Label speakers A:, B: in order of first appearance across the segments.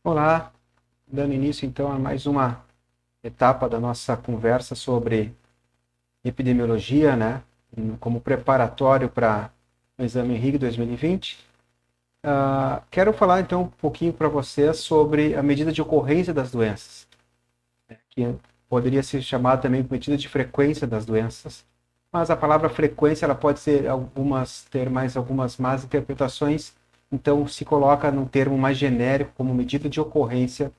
A: Olá, dando início então a mais uma etapa da nossa conversa sobre epidemiologia, né, como preparatório para o exame RIG 2020. Quero falar então um pouquinho para vocês sobre a medida de ocorrência das doenças, que poderia ser chamada também de medida de frequência das doenças, mas a palavra frequência ela pode ter mais algumas más interpretações, então se coloca num termo mais genérico como medida de ocorrência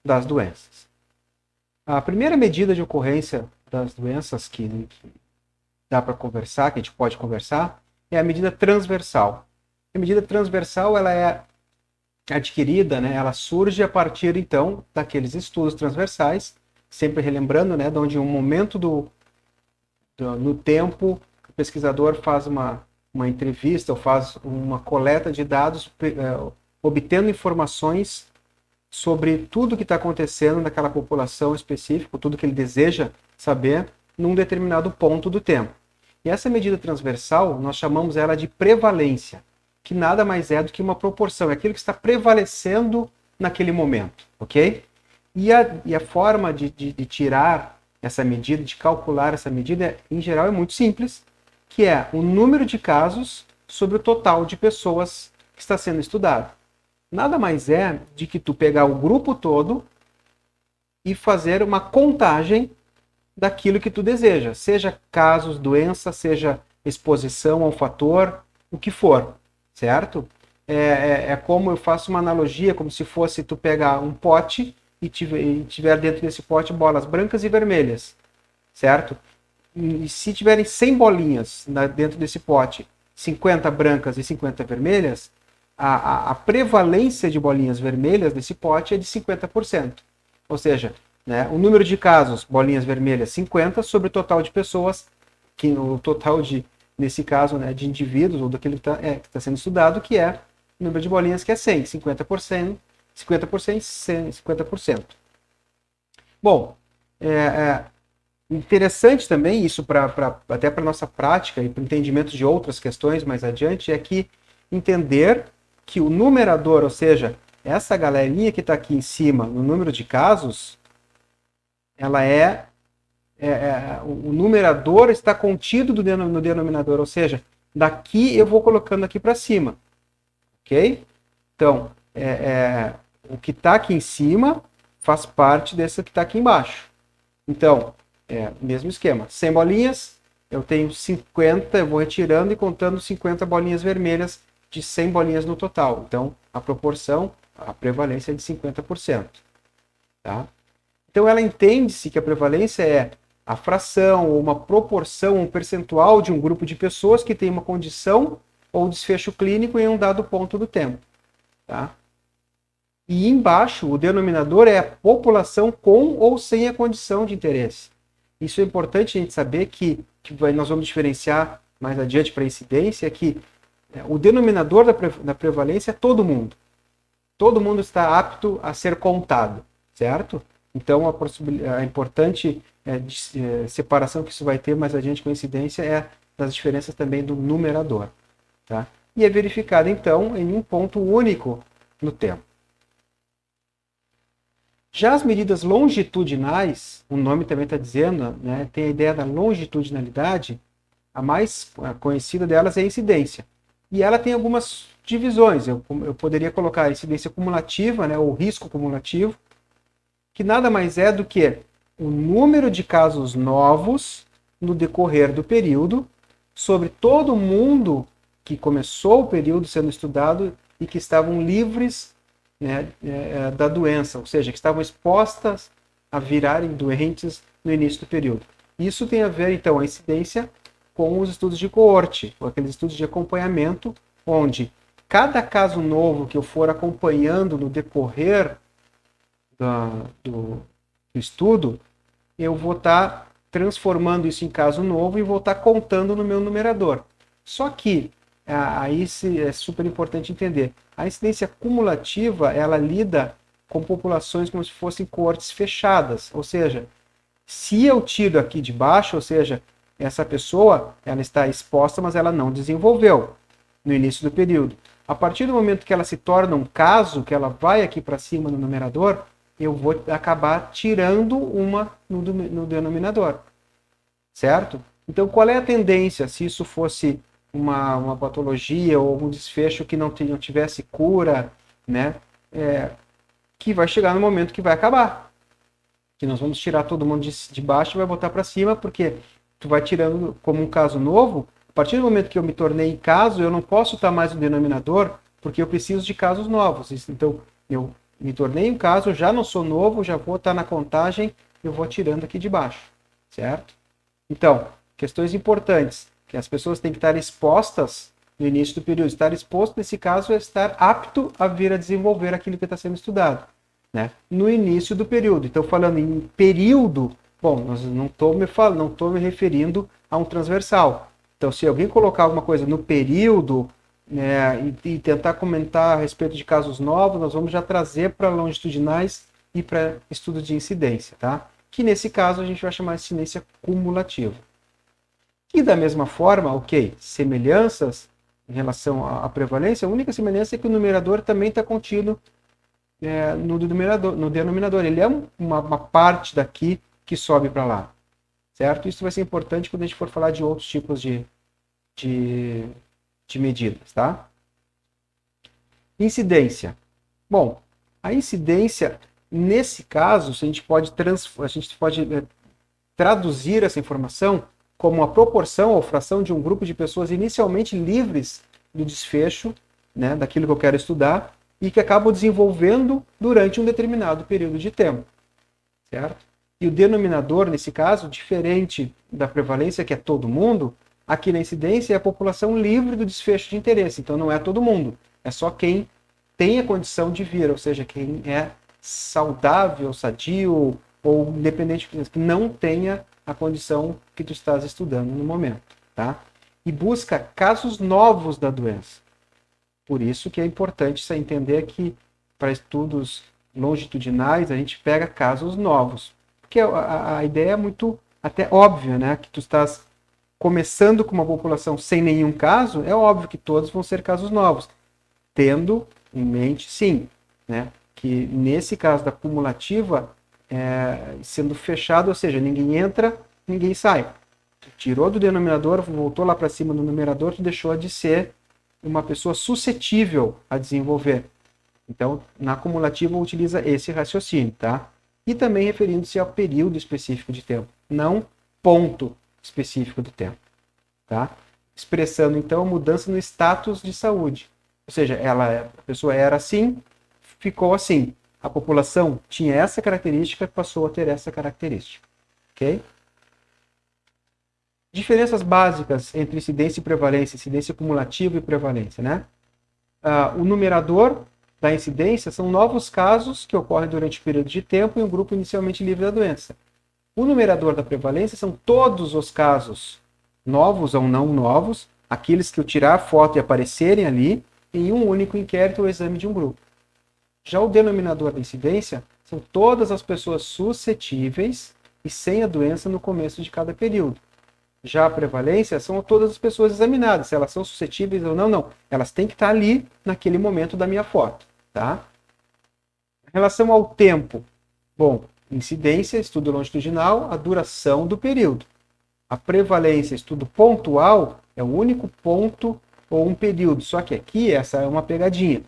A: das doenças. A primeira medida de ocorrência das doenças que dá para conversar, que a gente pode conversar, é a medida transversal. A medida transversal ela é adquirida, né, ela surge a partir então daqueles estudos transversais, sempre relembrando, né, de onde um momento no tempo o pesquisador faz uma entrevista ou faz uma coleta de dados, obtendo informações sobre tudo que está acontecendo naquela população específica, tudo que ele deseja saber num determinado ponto do tempo. E essa medida transversal, nós chamamos ela de prevalência, que nada mais é do que uma proporção, é aquilo que está prevalecendo naquele momento, ok? E a forma de tirar essa medida, de calcular essa medida, em geral é muito simples, que é o número de casos sobre o total de pessoas que está sendo estudado. Nada mais é de que tu pegar o grupo todo e fazer uma contagem daquilo que tu deseja, seja casos, doença, seja exposição ao fator, o que for, certo? É como eu faço uma analogia, como se fosse tu pegar um pote e tiver dentro desse pote bolas brancas e vermelhas, certo? E se tiverem 100 bolinhas dentro desse pote, 50 brancas e 50 vermelhas, a prevalência de bolinhas vermelhas desse pote é de 50%. Ou seja, né, o número de casos, bolinhas vermelhas, 50 sobre o total de pessoas, que o total de, nesse caso, né, de indivíduos, ou daquilo que está sendo estudado, que é o número de bolinhas que é 100, 50%, 50%, 50%. Bom, interessante também, isso até para a nossa prática e para o entendimento de outras questões mais adiante, é que entender que o numerador, ou seja, essa galerinha que está aqui em cima, no número de casos, ela o numerador está contido no denominador, ou seja, daqui eu vou colocando aqui para cima, ok? Então, o que está aqui em cima faz parte desse que está aqui embaixo. Então, mesmo esquema, 100 bolinhas, eu tenho 50, eu vou retirando e contando 50 bolinhas vermelhas de 100 bolinhas no total. Então, a proporção, a prevalência é de 50%. Tá? Então, ela entende-se que a prevalência é a fração, ou uma proporção, um percentual de um grupo de pessoas que tem uma condição ou desfecho clínico em um dado ponto do tempo. Tá? E embaixo, o denominador é a população com ou sem a condição de interesse. Isso é importante a gente saber que nós vamos diferenciar mais adiante para a incidência, que o denominador da prevalência é todo mundo. Todo mundo está apto a ser contado, certo? Então, a importante separação que isso vai ter mais adiante com a incidência é das diferenças também do numerador. Tá? E é verificada, então, em um ponto único no tempo. Já as medidas longitudinais, o nome também está dizendo, né, tem a ideia da longitudinalidade, a mais conhecida delas é a incidência. E ela tem algumas divisões. Eu poderia colocar a incidência cumulativa, né, ou risco cumulativo, que nada mais é do que o número de casos novos no decorrer do período sobre todo mundo que começou o período sendo estudado e que estavam livres, né, da doença, ou seja, que estavam expostas a virarem doentes no início do período. Isso tem a ver, então, a incidência com os estudos de coorte, ou aqueles estudos de acompanhamento, onde cada caso novo que eu for acompanhando no decorrer do estudo, eu vou estar transformando isso em caso novo e vou estar contando no meu numerador. Só que, aí é super importante entender, a incidência cumulativa, ela lida com populações como se fossem coortes fechadas, ou seja, se eu tiro aqui de baixo, ou seja, essa pessoa ela está exposta, mas ela não desenvolveu no início do período. A partir do momento que ela se torna um caso, que ela vai aqui para cima no numerador, eu vou acabar tirando uma no denominador, certo? Então, qual é a tendência, se isso fosse uma patologia ou um desfecho que não tivesse cura, né? Que vai chegar no momento que vai acabar. Que nós vamos tirar todo mundo de baixo e vai botar para cima, porque tu vai tirando como um caso novo. A partir do momento que eu me tornei caso, eu não posso estar mais no denominador, porque eu preciso de casos novos. Então, eu me tornei um caso, eu já não sou novo, já vou estar na contagem, eu vou tirando aqui de baixo, certo? Então, questões importantes, que as pessoas têm que estar expostas no início do período. Estar exposto, nesse caso, é estar apto a vir a desenvolver aquilo que está sendo estudado, né? No início do período. Então, falando em período, bom, nós não estou me referindo a um transversal. Então, se alguém colocar alguma coisa no período, né, e tentar comentar a respeito de casos novos, nós vamos já trazer para longitudinais e para estudo de incidência, tá? Que nesse caso a gente vai chamar de incidência cumulativa. E da mesma forma, ok, semelhanças em relação à prevalência, a única semelhança é que o numerador também está contido no denominador. Ele é uma parte daqui que sobe para lá, certo? Isso vai ser importante quando a gente for falar de outros tipos de medidas, tá? Incidência. Bom, a incidência, nesse caso, a gente pode traduzir essa informação como a proporção ou fração de um grupo de pessoas inicialmente livres do desfecho, né, daquilo que eu quero estudar, e que acabam desenvolvendo durante um determinado período de tempo, certo? E o denominador, nesse caso, diferente da prevalência, que é todo mundo, aqui na incidência é a população livre do desfecho de interesse. Então não é todo mundo, é só quem tem a condição de vir, ou seja, quem é saudável, sadio ou independente, que não tenha a condição que tu estás estudando no momento, tá? E busca casos novos da doença. Por isso que é importante você entender que para estudos longitudinais a gente pega casos novos, porque a ideia é muito até óbvia, né? Que tu estás começando com uma população sem nenhum caso, é óbvio que todos vão ser casos novos, tendo em mente, sim, né, que nesse caso da cumulativa, sendo fechado, ou seja, ninguém entra, ninguém sai. Tu tirou do denominador, voltou lá para cima do numerador, tu deixou de ser uma pessoa suscetível a desenvolver. Então, na cumulativa, utiliza esse raciocínio, tá? E também referindo-se ao período específico de tempo, não ponto específico do tempo, tá? Expressando então a mudança no status de saúde, ou seja, a pessoa era assim, ficou assim, a população tinha essa característica, passou a ter essa característica, ok? Diferenças básicas entre incidência e prevalência, incidência cumulativa e prevalência, né? O numerador da incidência são novos casos que ocorrem durante o período de tempo em um grupo inicialmente livre da doença. O numerador da prevalência são todos os casos, novos ou não novos, aqueles que eu tirar a foto e aparecerem ali, em um único inquérito ou exame de um grupo. Já o denominador da incidência são todas as pessoas suscetíveis e sem a doença no começo de cada período. Já a prevalência são todas as pessoas examinadas, se elas são suscetíveis ou não, não. Elas têm que estar ali naquele momento da minha foto, tá? Em relação ao tempo, bom, incidência, estudo longitudinal, a duração do período. A prevalência, estudo pontual, é o único ponto ou um período. Só que aqui, essa é uma pegadinha.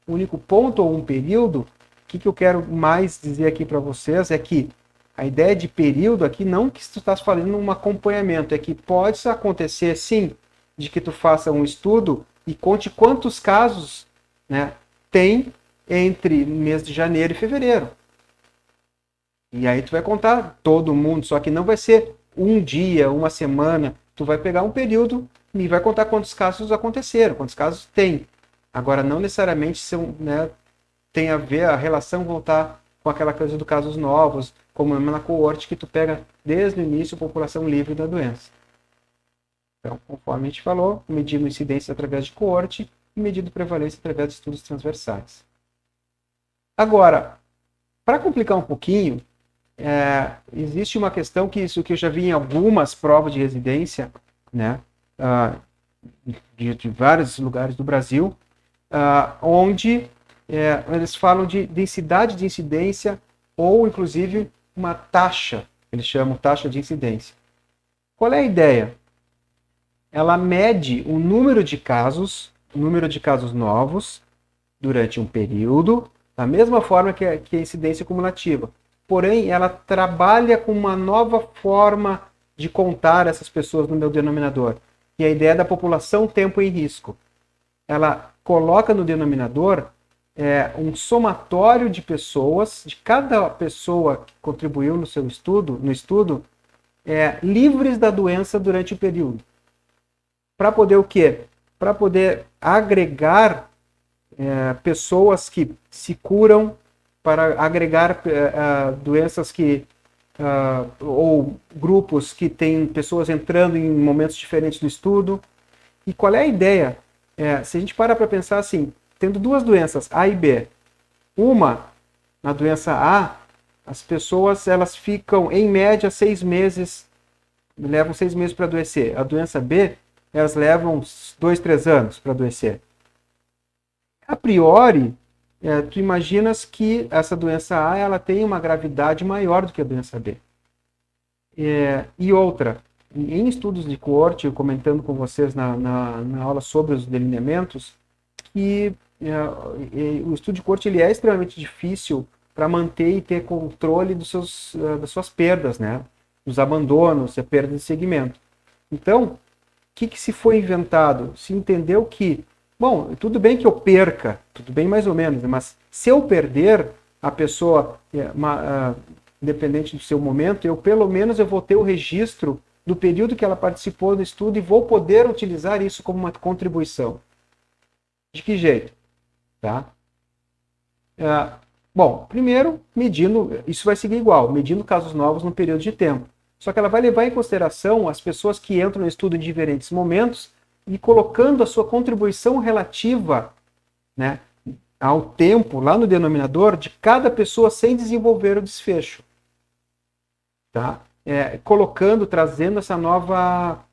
A: O único ponto ou um período, o que eu quero mais dizer aqui para vocês é que a ideia de período aqui, não que tu estás fazendo um acompanhamento, é que pode acontecer, sim, de que tu faça um estudo e conte quantos casos, né, tem entre mês de janeiro e fevereiro. E aí tu vai contar todo mundo, só que não vai ser um dia, uma semana. Tu vai pegar um período e vai contar quantos casos aconteceram, quantos casos tem. Agora, não necessariamente né, tem a ver, a relação voltar com aquela coisa dos casos novos, como na coorte que tu pega desde o início a população livre da doença. Então, conforme a gente falou, medindo incidência através de coorte e medindo prevalência através de estudos transversais. Agora, para complicar um pouquinho, existe uma questão que isso que eu já vi em algumas provas de residência, né, de vários lugares do Brasil, onde eles falam de densidade de incidência ou, inclusive, uma taxa, eles chamam taxa de incidência. Qual é a ideia? Ela mede o número de casos novos durante um período, da mesma forma que a incidência cumulativa. Porém, ela trabalha com uma nova forma de contar essas pessoas no meu denominador. E a ideia da população tempo em risco. Ela coloca no denominador um somatório de pessoas, de cada pessoa que contribuiu no estudo, livres da doença durante o período. Para poder o quê? Para poder agregar pessoas que se curam, para agregar doenças ou grupos que têm pessoas entrando em momentos diferentes do estudo. E qual é a ideia? Se a gente para pensar assim, tendo duas doenças, A e B, na doença A, as pessoas elas ficam, em média, 6 meses, levam 6 meses para adoecer. A doença B, elas levam 2, 3 anos para adoecer. A priori, tu imaginas que essa doença A ela tem uma gravidade maior do que a doença B. E outra, em estudos de coorte, comentando com vocês na aula sobre os delineamentos, que o estudo de coorte ele é extremamente difícil para manter e ter controle das suas perdas, né? Dos abandonos, a perda de segmento. Então, o que se foi inventado? Se entendeu que, bom, tudo bem que eu perca, tudo bem mais ou menos, mas se eu perder a pessoa, independente do seu momento, pelo menos eu vou ter o registro do período que ela participou do estudo e vou poder utilizar isso como uma contribuição. De que jeito? Tá? Bom, primeiro, isso vai seguir igual, medindo casos novos no período de tempo. Só que ela vai levar em consideração as pessoas que entram no estudo em diferentes momentos e colocando a sua contribuição relativa, né, ao tempo, lá no denominador, de cada pessoa sem desenvolver o desfecho. Tá? Trazendo essa nova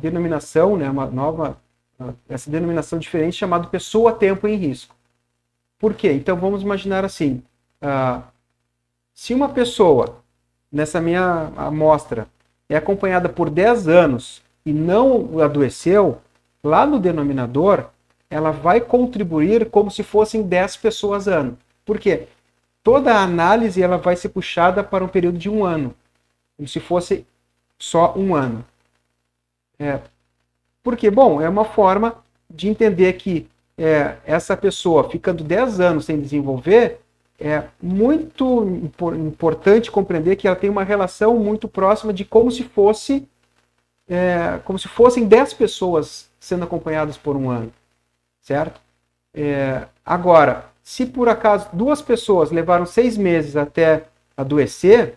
A: denominação, né, essa denominação diferente chamada pessoa-tempo em risco. Por quê? Então vamos imaginar assim, se uma pessoa, nessa minha amostra, é acompanhada por 10 anos e não adoeceu, lá no denominador, ela vai contribuir como se fossem 10 pessoas ano. Por quê? Toda a análise ela vai ser puxada para um período de 1 ano, como se fosse só 1 ano. Porque, bom, é uma forma de entender que essa pessoa ficando 10 anos sem desenvolver, é muito importante compreender que ela tem uma relação muito próxima de como se fossem 10 pessoas sendo acompanhadas por 1 ano, certo? Agora, se por acaso 2 pessoas levaram 6 meses até adoecer,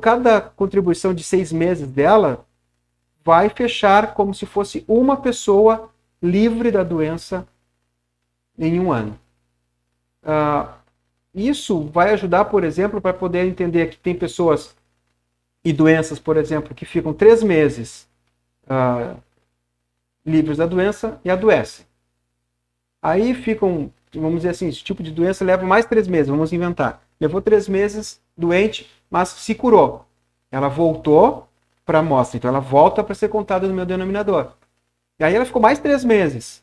A: cada contribuição de 6 meses dela vai fechar como se fosse uma pessoa livre da doença em 1 ano. Isso vai ajudar, por exemplo, para poder entender que tem pessoas e doenças, por exemplo, que ficam 3 meses livres da doença e adoecem. Aí ficam, vamos dizer assim, esse tipo de doença leva mais 3 meses, vamos inventar. Levou 3 meses doente, mas se curou. Ela voltou para a amostra, então ela volta para ser contada no meu denominador. E aí ela ficou mais 3 meses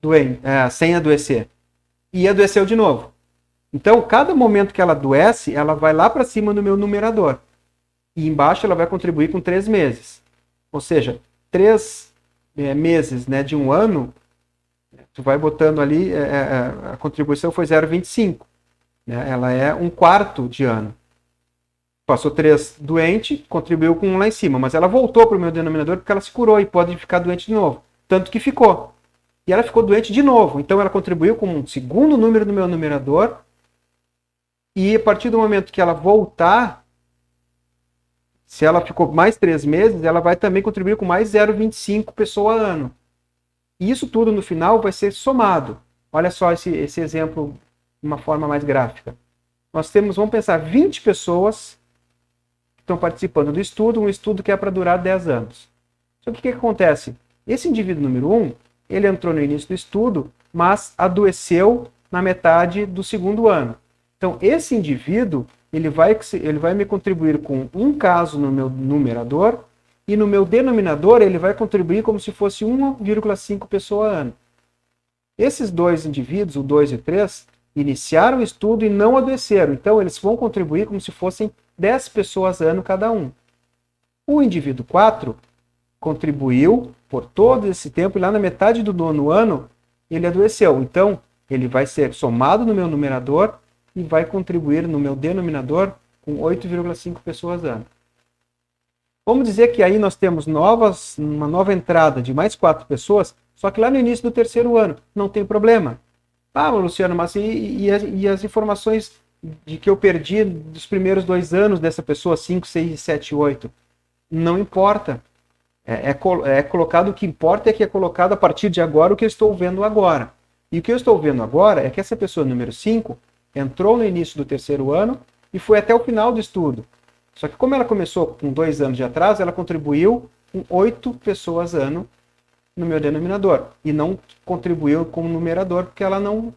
A: doente, sem adoecer. E adoeceu de novo. Então, cada momento que ela adoece, ela vai lá para cima no meu numerador. E embaixo ela vai contribuir com 3 meses. Ou seja, 3 meses, né, de 1 ano, tu vai botando ali, a contribuição foi 0,25. Né? Ela é 1/4 de ano. Passou 3 doente, contribuiu com 1 lá em cima. Mas ela voltou para o meu denominador porque ela se curou e pode ficar doente de novo. Tanto que ficou. E ela ficou doente de novo. Então ela contribuiu com um segundo número no meu numerador. E a partir do momento que ela voltar, se ela ficou mais 3 meses, ela vai também contribuir com mais 0,25 pessoa ano. E isso tudo no final vai ser somado. Olha só esse exemplo de uma forma mais gráfica. Nós temos, vamos pensar, 20 pessoas que estão participando do estudo, um estudo que é para durar 10 anos. Só que o que acontece? Esse indivíduo número 1, ele entrou no início do estudo, mas adoeceu na metade do segundo ano. Então, esse indivíduo, ele vai me contribuir com um caso no meu numerador, e no meu denominador ele vai contribuir como se fosse 1,5 pessoa ano. Esses dois indivíduos, o 2 e o 3, iniciaram o estudo e não adoeceram. Então, eles vão contribuir como se fossem 10 pessoas ano cada um. O indivíduo 4 contribuiu por todo esse tempo e lá na metade do nono ano ele adoeceu. Então, ele vai ser somado no meu numerador e vai contribuir no meu denominador com 8,5 pessoas ano. Vamos dizer que aí nós temos uma nova entrada de mais 4 pessoas, só que lá no início do terceiro ano, não tem problema. Ah, Luciano, mas e as informações de que eu perdi dos primeiros 2 anos dessa pessoa, 5, 6, 7, 8? Não importa. É colocado, o que importa é que é colocado a partir de agora o que eu estou vendo agora. E o que eu estou vendo agora é que essa pessoa número 5 entrou no início do terceiro ano e foi até o final do estudo. Só que como ela começou com 2 anos de atraso, ela contribuiu com 8 pessoas ano no meu denominador. E não contribuiu como numerador, porque ela não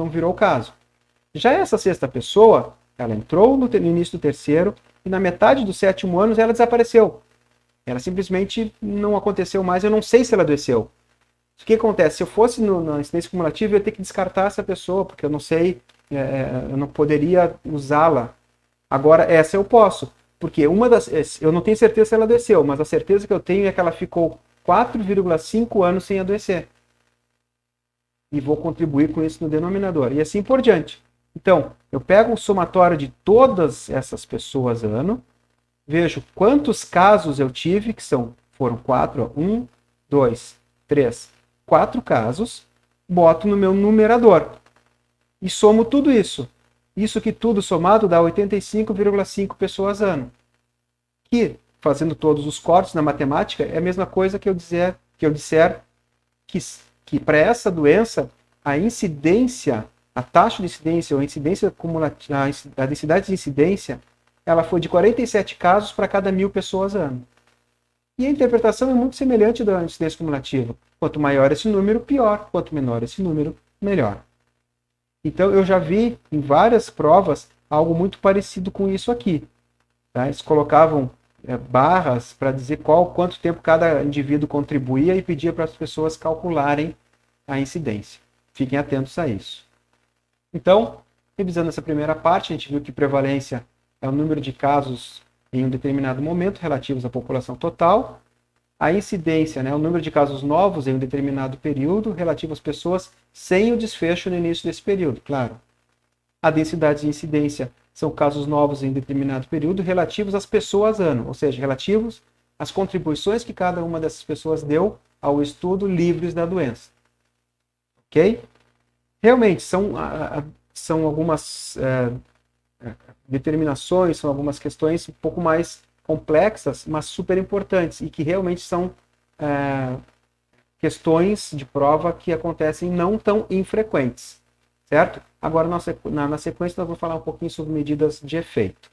A: virou o caso. Já essa sexta pessoa, ela entrou no início do terceiro e na metade do sétimo ano ela desapareceu. Ela simplesmente não aconteceu mais, eu não sei se ela adoeceu. O que acontece? Se eu fosse na incidência cumulativa, eu ia ter que descartar essa pessoa, porque eu não sei, eu não poderia usá-la. Agora, essa eu posso, porque eu não tenho certeza se ela adoeceu, mas a certeza que eu tenho é que ela ficou 4,5 anos sem adoecer. E vou contribuir com isso no denominador. E assim por diante. Então, eu pego o somatório de todas essas pessoas ano, vejo quantos casos eu tive, que foram 4, 1, 2, 3, 4 casos, boto no meu numerador. E somo tudo isso. Isso que tudo somado dá 85,5 pessoas ano. Que, fazendo todos os cortes na matemática, é a mesma coisa que eu disser que para essa doença, a incidência, a taxa de incidência, ou a incidência cumulativa, a densidade de incidência, ela foi de 47 casos para cada 1.000 pessoas ano. E a interpretação é muito semelhante da incidência cumulativa. Quanto maior esse número, pior. Quanto menor esse número, melhor. Então, eu já vi em várias provas algo muito parecido com isso aqui. Tá? Eles colocavam barras para dizer quanto tempo cada indivíduo contribuía e pedia para as pessoas calcularem a incidência. Fiquem atentos a isso. Então, revisando essa primeira parte, a gente viu que prevalência é o número de casos em um determinado momento relativos à população total. A incidência, né, o número de casos novos em um determinado período relativo às pessoas sem o desfecho no início desse período, claro. A densidade de incidência são casos novos em determinado período relativos às pessoas ano, ou seja, relativos às contribuições que cada uma dessas pessoas deu ao estudo livres da doença. Ok? Realmente, são algumas determinações, são algumas questões um pouco mais complexas, mas super importantes e que realmente são questões de prova que acontecem não tão infrequentes, certo? Agora, na sequência, nós vamos falar um pouquinho sobre medidas de efeito.